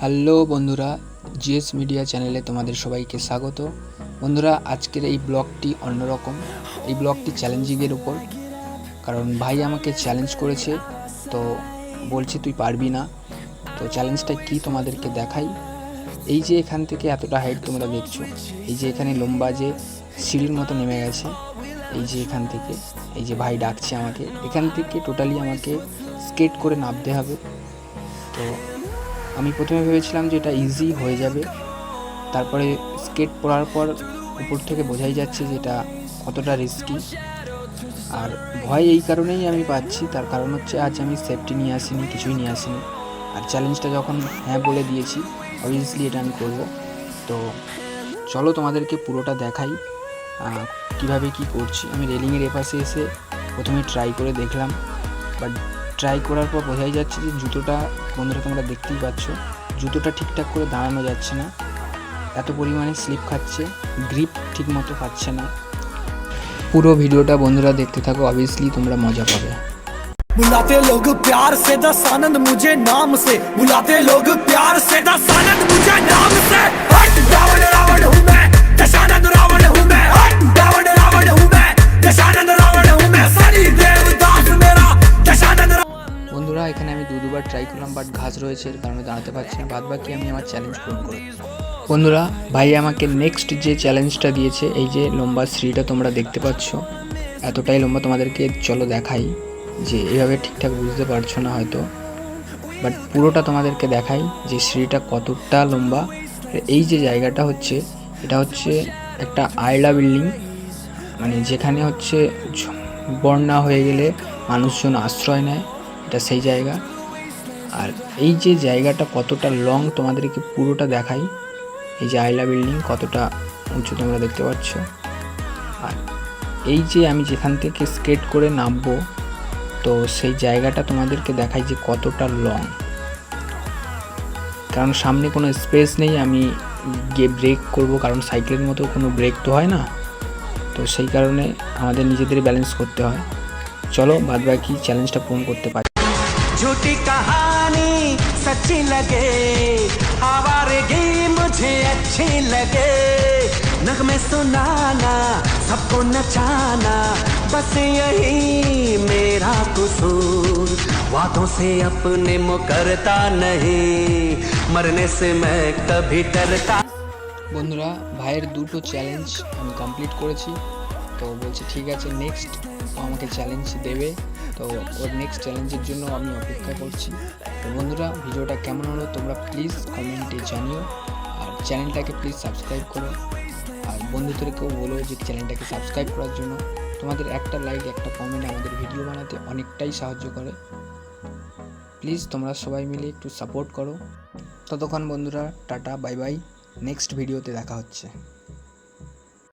Hello বন্ধুরা, GS media চ্যানেলে তোমাদের সবাইকে স্বাগত। বন্ধুরা, আজকের এই ব্লগটি অন্যরকম। এই ব্লগটি চ্যালেঞ্জিংয়ের উপর, কারণ ভাই আমাকে চ্যালেঞ্জ করেছে, তো বলছে তুই পারবি না। তো চ্যালেঞ্জটা কি তোমাদেরকে দেখাই। এই যে এখান থেকে এতটা হাইট তোমরা দেখছো, এই যে এখানে লম্বা যে সিঁড়ির মতো নেমে গেছে, এই যে এখান থেকে, এই যে ভাই ডাকছে আমাকে, এখান থেকে টোটালি আমাকে স্কেট করে নামতে হবে। তো আমি প্রথমে ভেবেছিলাম যে এটা ইজি হয়ে যাবে, তারপরে স্কেট পড়ার পর উপর থেকে বোঝাই যাচ্ছে যে এটা কতটা রিস্কি। আর ভয় এই কারণেই আমি পাচ্ছি, তার কারণ হচ্ছে আজ আমি সেফটি নিয়ে আসিনি, কিছুই নিয়ে আসিনি। আর চ্যালেঞ্জটা যখন হ্যাঁ বলে দিয়েছি, অবভিয়াসলি এটা আমি করবো। তো চলো তোমাদেরকে পুরোটা দেখাই কিভাবে কি করছি। আমি রেলিংয়ের এপাশে এসে প্রথমে ট্রাই করে দেখলাম, বাট ট্রাই করার পর বোঝাই যাচ্ছে যে জুতোটা, বন্ধুরা তোমরা দেখতেই পাচ্ছ, জুতোটা ঠিকঠাক করে দাঁড়ানো যাচ্ছে না, এত পরিমাণে স্লিপ খাচ্ছে, গ্রিপ ঠিক মতো পাচ্ছে না। পুরো ভিডিওটা বন্ধুরা দেখতে থাকো, অবভিয়াসলি তোমরা মজা পাবে। बुलाते लोग प्यार से दस आनंद मुझे नाम से, बुलाते लोग प्यार से दस आनंद मुझे नाम से। हट रावण रावण हूँ मैं, दशानंद रावण हूँ मैं। हट रावण रावण हूँ मैं, दशानंद रावण हूँ मैं। सनी देवदास मेरा दशानंद। বন্ধুরা, এখানে আমি দুবার ট্রাই করলাম, বাট ঘাস রয়েছে, এর কারণে দাঁড়াতে পারছি না। বাদ বাকি আমি আমার চ্যালেঞ্জ পূরণ করি। বন্ধুরা, ভাই আমাকে নেক্সট যে চ্যালেঞ্জটা দিয়েছে, এই যে লম্বা সিঁড়িটা তোমরা দেখতে পাচ্ছ, এতটাই লম্বা, তোমাদেরকে চলো দেখাই। যে এভাবে ঠিকঠাক বুঝতে পারছো না হয়তো, বাট পুরোটা তোমাদেরকে দেখাই যে সিঁড়িটা কতটা লম্বা। এই যে জায়গাটা হচ্ছে, এটা হচ্ছে একটা আয়লা বিল্ডিং, মানে যেখানে হচ্ছে বন্যা হয়ে গেলে মানুষজন আশ্রয় নেয়, এটা সেই জায়গা। আর এই যে জায়গাটা কতটা লং তোমাদেরকে পুরোটা দেখাই। এই যে আয়লা বিল্ডিং কতটা উঁচু তোমরা দেখতে পাচ্ছ। আর এই যে আমি যেখান থেকে স্কেট করে নামবো, তো সেই জায়গাটা তোমাদেরকে দেখাই যে কতটা লং, কারণ সামনে কোনো স্পেস নেই। আমি গিয়ে ব্রেক করব, কারণ সাইকেলের মতো কোনো ব্রেক তো হয় না, তো সেই কারণে আমাদের নিজেদের ব্যালেন্স করতে হয়। চলো বাদ বাকি চ্যালেঞ্জটা পূরণ করতে পারি। झूठी कहानी सच्ची लगे, आवारगी मुझे अच्छी लगे। नगमे सुनाना, सबको नचाना, बस यही मेरा कसूर। वादों से अपने मुकरता नहीं, मरने से मैं कभी डरता। বন্ধুরা, ভাইয়ের দুটো চ্যালেঞ্জ আমি কমপ্লিট করেছি, তো বলছে ঠিক আছে নেক্সট আমাকে চ্যালেঞ্জ দেবে। তো ওর নেক্সট চ্যালেঞ্জের জন্য আমি অপেক্ষা করছি। তো বন্ধুরা, ভিডিওটা কেমন হলো তোমরা প্লিজ কমেন্টে জানিও, আর চ্যানেলটাকে প্লিজ সাবস্ক্রাইব করো। আর বন্ধুদেরকেও বলো যে চ্যানেলটাকে সাবস্ক্রাইব করার জন্য। তোমাদের একটা লাইক, একটা কমেন্ট আমাদের ভিডিও বানাতে অনেকটাই সাহায্য করে। প্লিজ তোমরা সবাই মিলে একটু সাপোর্ট করো। ততক্ষণ বন্ধুরা, টাটা, বাই বাই। নেক্সট ভিডিওতে দেখা হচ্ছে।